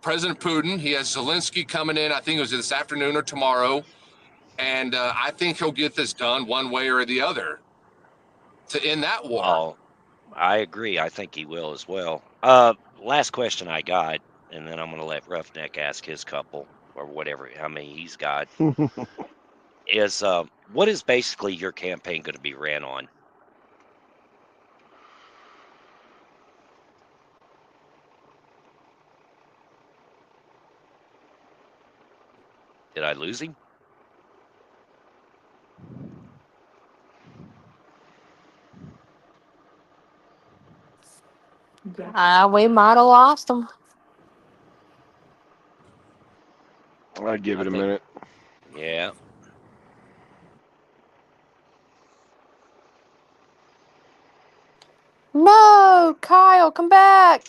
President Putin. He has Zelensky coming in. I think it was this afternoon or tomorrow, and I think he'll get this done one way or the other to end that war. oh, I agree. I think he will as well. Last question I got, and then I'm going to let Roughneck ask his couple or whatever, how many he's got, is what is basically your campaign going to be ran on? Did I lose him? We might have lost them. I'd give I it a think, minute. yeah. No, Kyle, come back.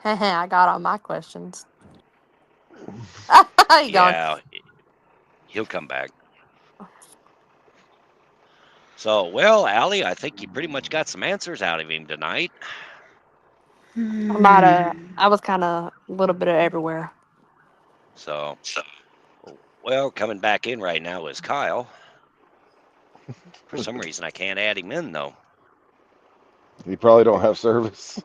I got all my questions. He gone. Yeah, he'll come back. So, well, Allie, I think you pretty much got some answers out of him tonight. I was kind of a little bit of everywhere. So, well, coming back in right now is Kyle. For some reason, I can't add him in, though. You probably don't have service.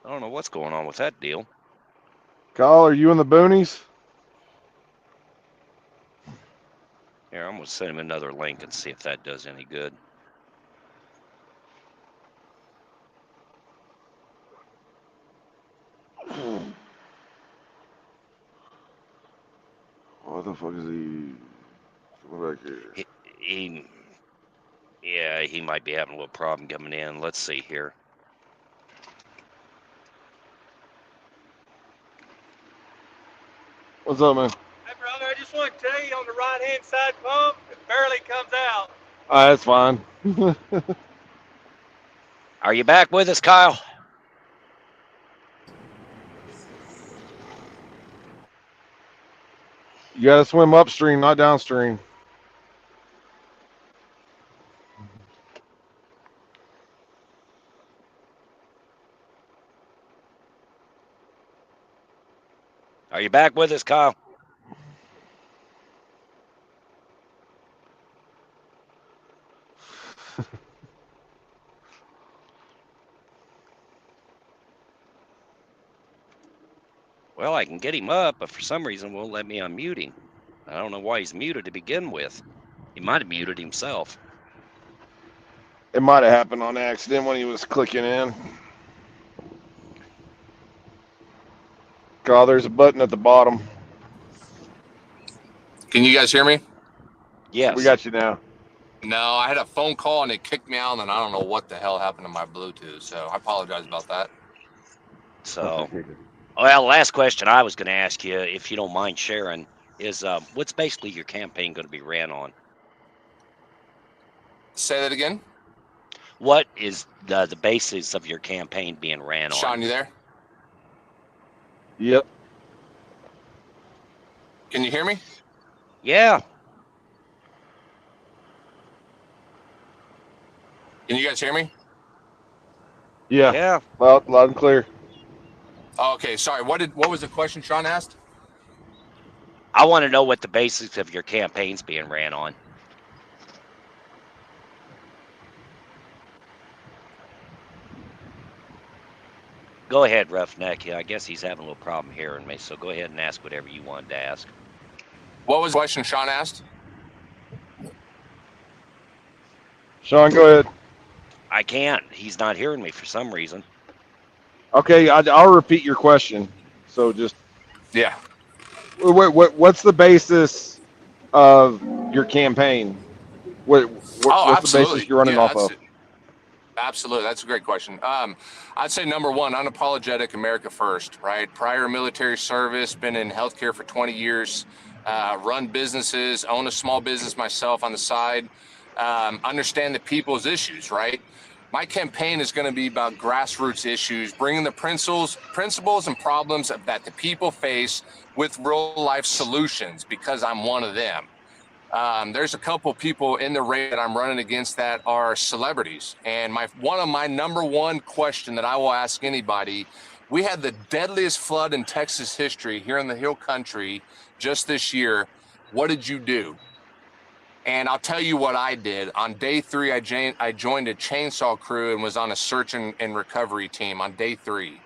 I don't know what's going on with that deal. Kyle, are you in the boonies? Here, I'm going to send him another link and see if that does any good. the fuck is he? Come back here. He yeah, he might be having a little problem coming in. Let's see here. What's up, man? Hey, brother, I just want to tell you on the right-hand side pump, it barely comes out. That's fine. Are you back with us, Kyle? You gotta swim upstream, not downstream. Are you back with us, Kyle? Well, I can get him up, but for some reason won't let me unmute him. I don't know why he's muted to begin with. He might have muted himself. It might have happened on accident when he was clicking in. God, there's a button at the bottom. Can you guys hear me? Yes. We got you now. No, I had a phone call and it kicked me out, and I don't know what the hell happened to my Bluetooth. So I apologize about that. So, well, last question I was going to ask you, if you don't mind sharing, is what's basically your campaign going to be ran on? Say that again. What is the basis of your campaign being ran Sean, on? you there? Yep. Can you hear me? Yeah. Can you guys hear me? Yeah. Yeah. Loud and clear. Oh, okay, sorry. What was the question Sean asked? I want to know what the basics of your campaign's being ran on. Go ahead, Roughneck. Yeah, I guess he's having a little problem hearing me, so go ahead and ask whatever you wanted to ask. What was the question Sean asked? Sean, go ahead. I can't. He's not hearing me for some reason. Okay, I'll repeat your question. So just Yeah. what's the basis of your campaign? Oh, What's the basis absolutely. you're running Yeah, off that's of? absolutely. That's a great question. I'd say number one, unapologetic America first, right? Prior military service, been in healthcare for 20 years, run businesses, own a small business myself on the side, understand the people's issues, right? My campaign is going to be about grassroots issues, bringing the principles and problems that the people face with real life solutions, because I'm one of them. There's a couple people in the race that I'm running against that are celebrities. And one of my number one question that I will ask anybody, we had the deadliest flood in Texas history here in the Hill Country just this year. What did you do? And I'll tell you what I did. On day 3, I joined a chainsaw crew and was on a search and recovery team on day 3,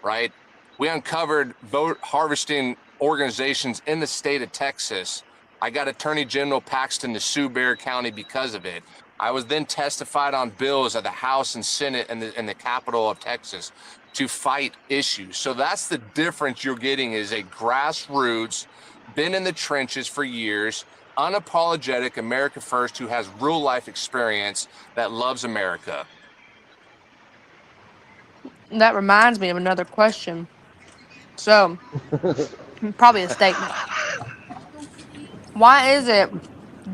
right? We uncovered vote harvesting organizations in the state of Texas. I got Attorney General Paxton to sue Bexar County because of it. I was then testified on bills at the House and Senate and the capital of Texas to fight issues. So that's the difference you're getting, is a grassroots, been in the trenches for years, unapologetic America first, who has real life experience, that loves America. That reminds me of another question. So, probably a statement. Why is it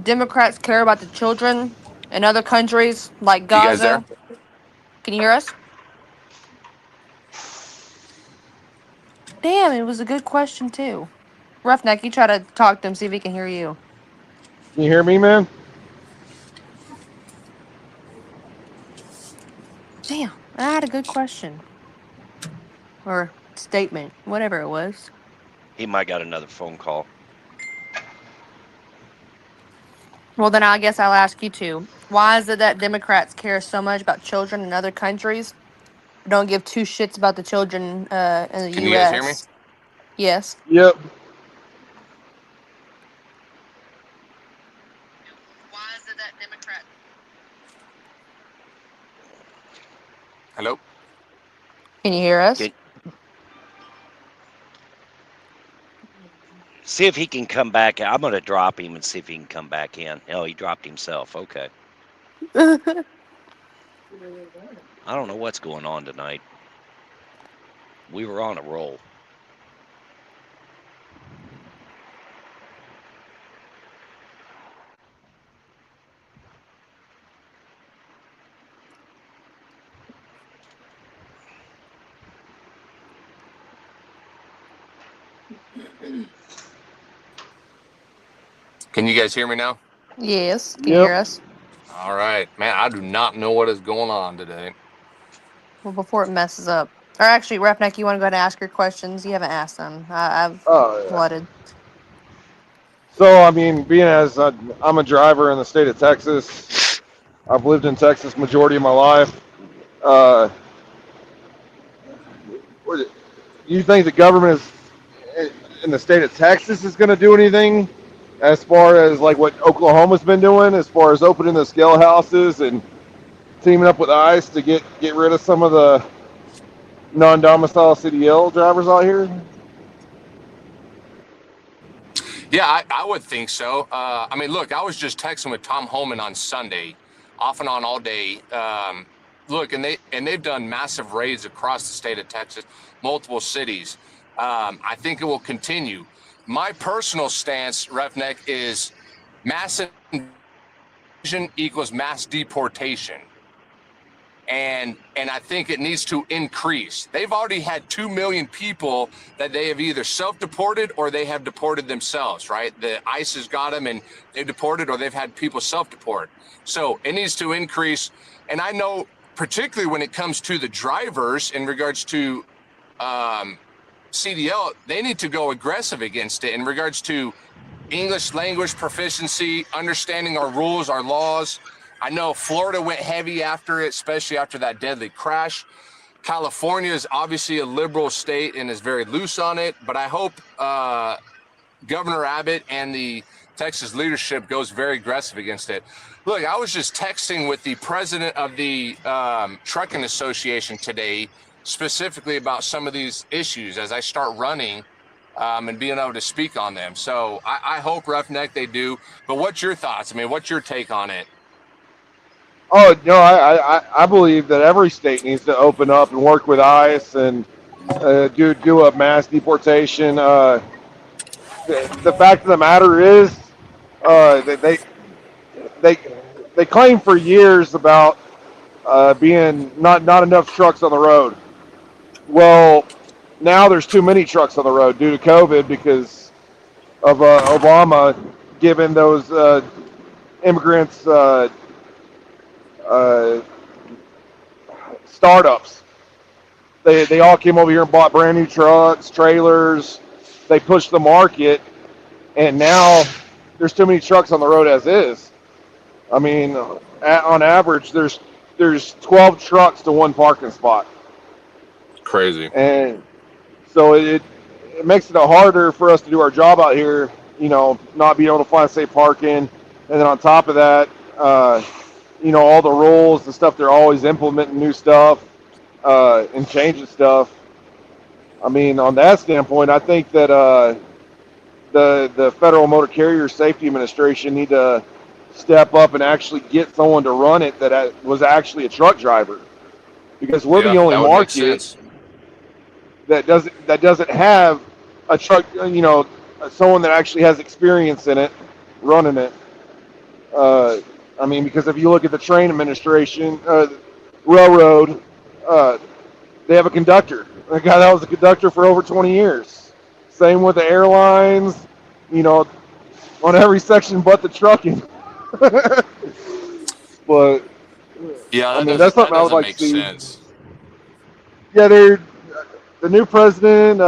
Democrats care about the children in other countries like You guys there? Gaza? Can you hear us? Damn, it was a good question too. Roughneck, you try to talk to him, see if he can hear you. Can you hear me, man? Damn, I had a good question. Or statement, whatever it was. He might got another phone call. Well, then I guess I'll ask you too. Why is it that Democrats care so much about children in other countries, but don't give two shits about the children in the Can you guys hear me? U.S.? Yes. Yep. Why is it that Democrats? Hello? Can you hear us? Can, See if he can come back. I'm going to drop him and see if he can come back in. Oh, he dropped himself. Okay. I don't know what's going on tonight. We were on a roll. Can you guys hear me now? Yes. Can you Yep. hear us? All right, man. I do not know what is going on today. Well, before it messes up. Or actually, Roughneck, you want to go ahead and ask your questions? You haven't asked them. I've Oh yeah. flooded. So I mean, being as I'm a driver in the state of Texas, I've lived in Texas majority of my life. Uh, what- you think the government is in the state of Texas is going to do anything as far as like what Oklahoma's been doing, as far as opening the scale houses and teaming up with ICE to get rid of some of the non-domicile CDL drivers out here? Yeah, I would think so. I mean, look, I was just texting with Tom Holman on Sunday, off and on all day. Look, and they've done massive raids across the state of Texas, multiple cities. I think it will continue. My personal stance, Roughneck, is mass invasion equals mass deportation. And I think it needs to increase. They've already had 2 million people that they have either self-deported or they have deported themselves, right? The ICE has got them and they've deported, or they've had people self-deport. So it needs to increase. And I know particularly when it comes to the drivers in regards to CDL, they need to go aggressive against it in regards to English language proficiency, understanding our rules, our laws. I know Florida went heavy after it, especially after that deadly crash. California is obviously a liberal state and is very loose on it, but I hope Governor Abbott and the Texas leadership goes very aggressive against it. Look, I was just texting with the president of the Trucking Association today, specifically about some of these issues as I start running and being able to speak on them. So I hope, Roughneck, they do. But what's your thoughts? I mean, what's your take on it? Oh no, I believe that every state needs to open up and work with ICE and do a mass deportation. The fact of the matter is, they they they claim for years about being not enough trucks on the road. Well, now there's too many trucks on the road due to COVID because of Obama giving those immigrants uh, startups. They all came over here and bought brand new trucks, trailers. They pushed the market, and now there's too many trucks on the road as is. I mean, on average, there's 12 trucks to one parking spot, Crazy. and so it makes it harder for us to do our job out here. You know, not being able to find safe parking, and then on top of that, all the rules and stuff. They're always implementing new stuff and changing stuff. I mean, on that standpoint, I think that the Federal Motor Carrier Safety Administration need to step up and actually get someone to run it that was actually a truck driver, because we're Yeah, the only that would make market sense. that doesn't have a truck. Someone that actually has experience in it running it. I mean, because if you look at the train administration, railroad, uh, they have a conductor. A guy that was a conductor for over 20 years. Same with the airlines, you know, on every section but the trucking. But Yeah, I mean, that that's something I would doesn't like to make see. sense. Yeah, they're the new president,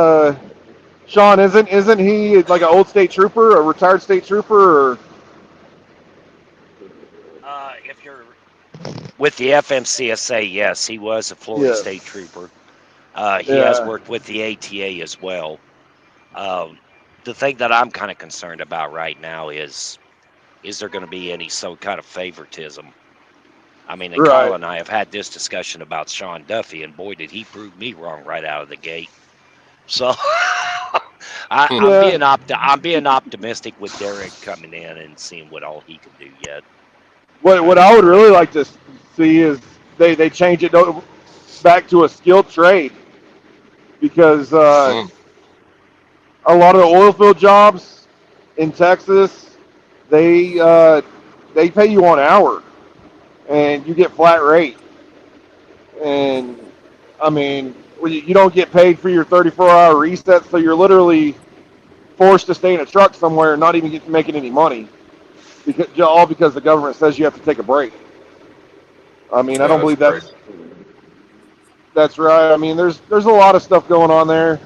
Sean. Isn't he like an old state trooper, a retired state trooper? Or If you're with the FMCSA, yes, he was a Florida yes, State Trooper. He has yeah, worked with the ATA as well. Um, the thing that I'm kind of concerned about right now is there going to be any some kind of favoritism? I mean, and Kyle right. and I have had this discussion about Sean Duffy, and boy, did he prove me wrong right out of the gate. So I'm being optimistic with Derek coming in and seeing what all he can do yet. What I would really like to see is they change it back to a skilled trade, because a lot of the oil field jobs in Texas, they pay you on hour, and you get flat rate. And I mean, you don't get paid for your 34-hour reset, so you're literally forced to stay in a truck somewhere and not even making any money, because the government says you have to take a break. I mean, I don't believe that's right. I mean, there's a lot of stuff going on there.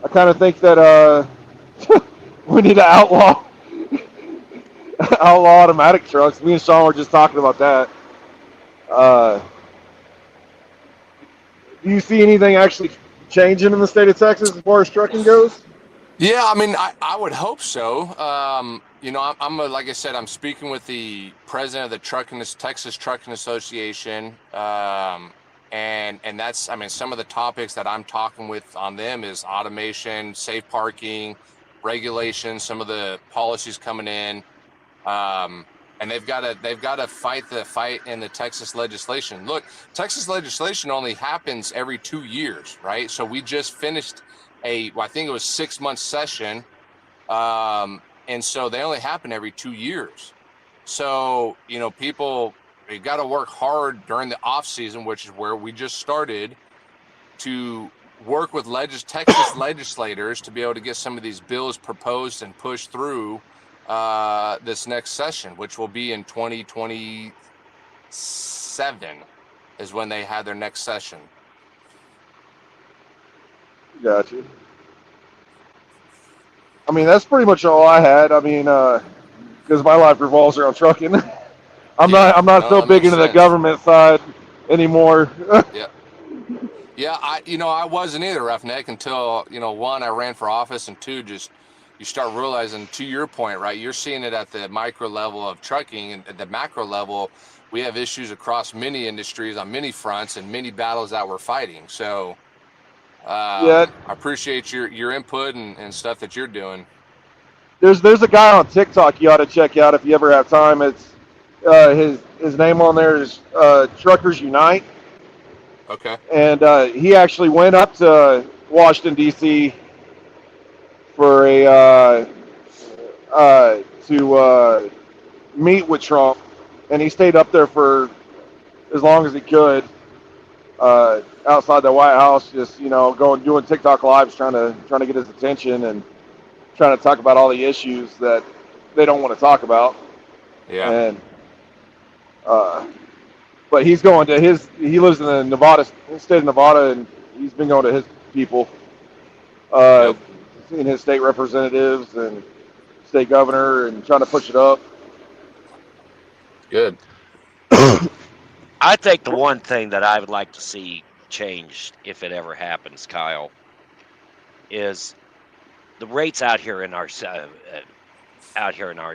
I kind of think that we need to outlaw automatic trucks. Me and Sean were just talking about that. Do you see anything actually changing in the state of Texas as far as trucking goes? Yeah, I mean, I would hope so. Like I said, I'm speaking with the president of the Texas Trucking Association, and that's, I mean, some of the topics that I'm talking with on them is automation, safe parking, regulations, some of the policies coming in, and they've got to fight the fight in the Texas legislation. Look, Texas legislation only happens every 2 years, right? So we just finished I think it was 6-month session, and so they only happen every 2 years. So people, they got to work hard during the off season, which is where we just started, to work with Texas legislators to be able to get some of these bills proposed and pushed through this next session, which will be in 2027 is when they had their next session. Gotcha. I mean, that's pretty much all I had. I mean, because my life revolves around trucking. I'm not so big into the government side anymore. Yeah, I wasn't either, Roughneck, until, one, I ran for office, and two, just you start realizing, to your point, right, you're seeing it at the micro level of trucking, and at the macro level, we have issues across many industries on many fronts and many battles that we're fighting. So I appreciate your input and stuff that you're doing. There's a guy on TikTok you ought to check out if you ever have time. It's his name on there is Truckers Unite. Okay. And he actually went up to Washington D.C. for to meet with Trump, and he stayed up there for as long as he could outside the White House, just doing TikTok lives, trying to get his attention and trying to talk about all the issues that they don't want to talk about. Yeah. And but he's going to he lives in the state of Nevada, and he's been going to his people, seeing his state representatives and state governor, and trying to push it up. Good. I think the one thing that I would like to see changed, if it ever happens, Kyle, is the rates out here in our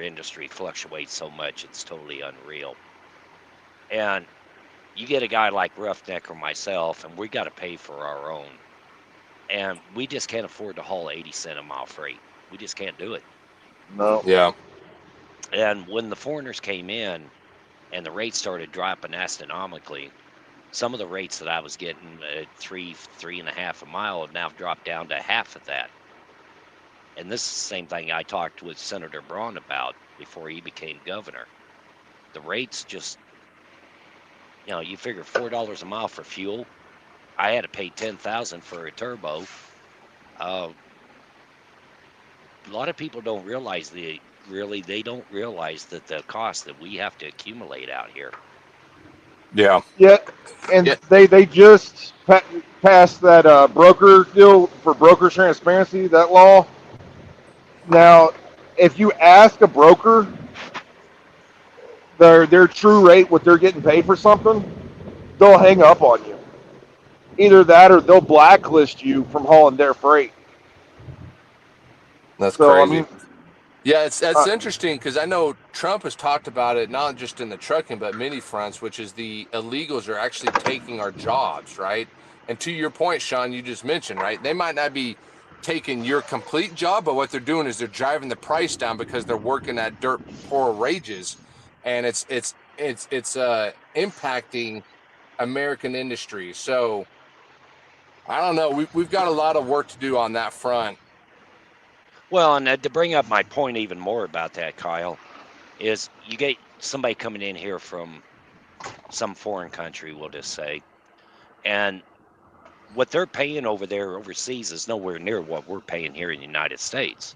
industry fluctuate so much, it's totally unreal. And you get a guy like Roughneck or myself, and we got to pay for our own, and we just can't afford to haul 80 cent a mile freight. We just can't do it. No. Yeah. And when the foreigners came in and the rates started dropping astronomically, some of the rates that I was getting at 3.5 a mile have now dropped down to half of that. And this is the same thing I talked with Senator Braun about before he became governor. The rates just, you figure $4 a mile for fuel. I had to pay $10,000 for a turbo. A lot of people don't realize they don't realize that the cost that we have to accumulate out here. Yeah. Yeah, and they just passed that broker deal for broker transparency, that law. Now, if you ask a broker their true rate, what they're getting paid for something, they'll hang up on you. Either that, or they'll blacklist you from hauling their freight. That's crazy. I mean, yeah, it's interesting, because I know Trump has talked about it, not just in the trucking, but many fronts, which is the illegals are actually taking our jobs, right? And to your point, Sean, you just mentioned, right? They might not be taking your complete job, but what they're doing is they're driving the price down because they're working at dirt poor wages, and it's impacting American industry. So I don't know. We've got a lot of work to do on that front. Well, and to bring up my point even more about that, Kyle, is you get somebody coming in here from some foreign country, we'll just say, and what they're paying over there overseas is nowhere near what we're paying here in the United States.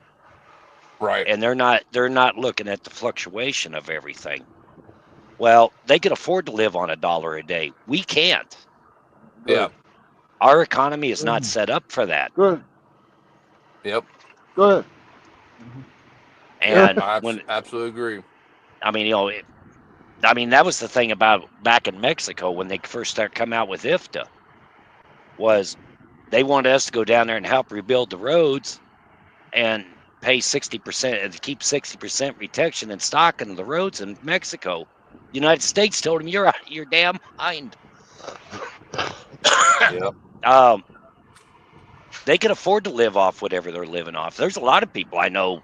Right. And they're not looking at the fluctuation of everything. Well, they can afford to live on $1 a day. We can't. Yeah. Our economy is not set up for that. Good. Yep. Good. And I when absolutely agree. I mean, that was the thing about back in Mexico when they first started come out with IFTA was they wanted us to go down there and help rebuild the roads and pay 60% and keep 60% retention and stocking of the roads in Mexico. The United States told them you're out of your damn mind. Yep. They can afford to live off whatever they're living off. There's a lot of people I know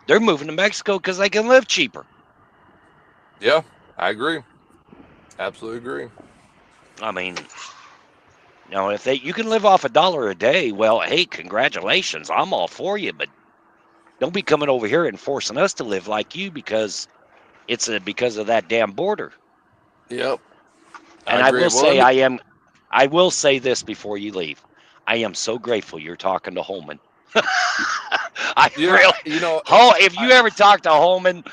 they're moving to Mexico because they can live cheaper. Yeah, I agree. Absolutely agree. I mean, if you can live off $1 a day, well, hey, congratulations. I'm all for you, but don't be coming over here and forcing us to live like you because it's because of that damn border. Yep. And I agree. Well, let me. I will say this before you leave. I am so grateful you're talking to Holman. I Yeah, really, if you ever talk to Holman,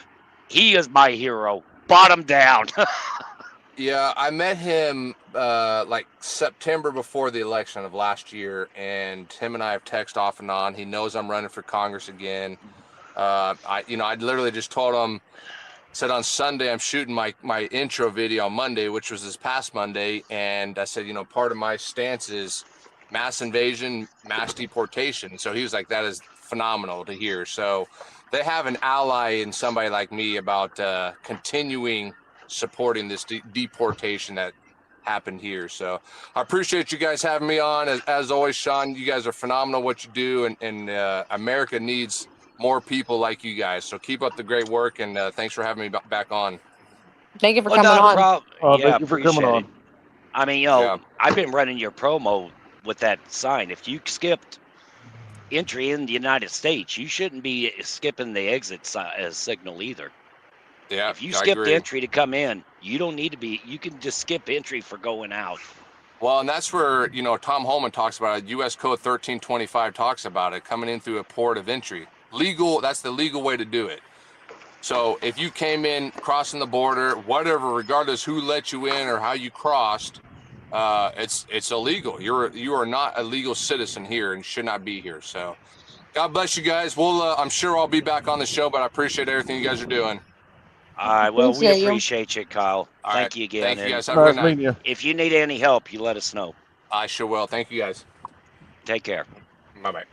he is my hero. Bottom down. Yeah, I met him like September before the election of last year, and him and I have texted off and on. He knows I'm running for Congress again. I literally just told him, said on Sunday I'm shooting my intro video on Monday, which was this past Monday, and I said, part of my stance is mass invasion, mass deportation. So he was like, that is phenomenal to hear. So they have an ally in somebody like me about continuing supporting this deportation that happened here. So I appreciate you guys having me on. As always, Sean, you guys are phenomenal what you do, and America needs more people like you guys. So keep up the great work, and thanks for having me back on. Thank you for Well, coming not a on. problem. Yeah, Thank you for coming appreciate it. on. I mean, Yeah. I've been running your promo with that sign. If you skipped entry in the United States, you shouldn't be skipping the exit signal either. Yeah, If you I skipped agree. entry to come in, you don't need to be. You can just skip entry for going out. Well, and that's where, Tom Holman talks about it. U.S. Code 1325 talks about it, coming in through a port of entry. Legal, that's the legal way to do it. So if you came in crossing the border, whatever, regardless who let you in or how you crossed, it's illegal. You are not a legal citizen here and should not be here. So God bless you guys. I'm sure I'll be back on the show, but I appreciate everything you guys are doing. All right. Well, we Appreciate you. appreciate you, Kyle. All right. Thank you again. Thank you And guys. Have a good Nice night. meeting you. if you need any help, you let us know. I sure will. Thank you guys. Take care. Bye-bye.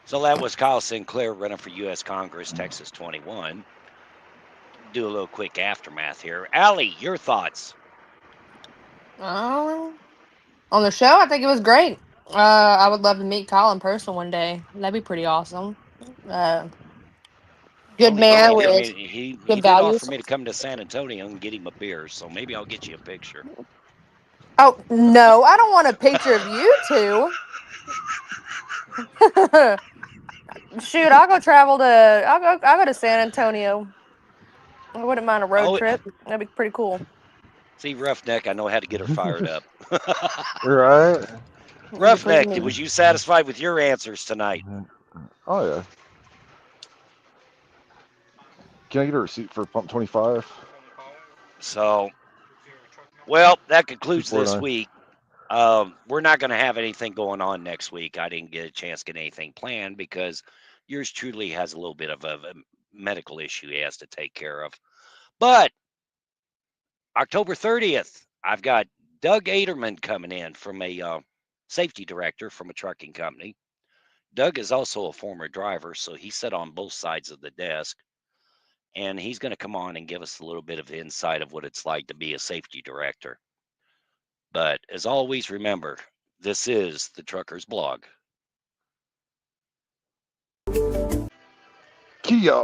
So that was Kyle Sinclair running for U.S. Congress, Texas 21. Do a little quick aftermath here. Allie, your thoughts? On the show, I think it was great. I would love to meet Kyle in person one day. That'd be pretty awesome. Uh, Well, good man with he good did offer values. me to come to San Antonio and get him a beer, so maybe I'll get you a picture. Oh no, I don't want a picture of you two. Shoot, I'll go to San Antonio. I wouldn't mind a road Oh, trip. That'd be pretty cool. see, Roughneck, I know how to get her fired up. Right. That'd be pretty Roughneck, neat. was you satisfied with your answers tonight? Oh yeah. Can I get a receipt for pump 25? So, well, that concludes this 249. week. We're not going to have anything going on next week. I didn't get a chance to get anything planned because yours truly has a little bit of a medical issue he has to take care of. But October 30th, I've got Doug Aderman coming in from a safety director from a trucking company. Doug is also a former driver, so he sat on both sides of the desk. And he's going to come on and give us a little bit of insight of what it's like to be a safety director. But as always, remember, this is the Trucker's Blog. Kia.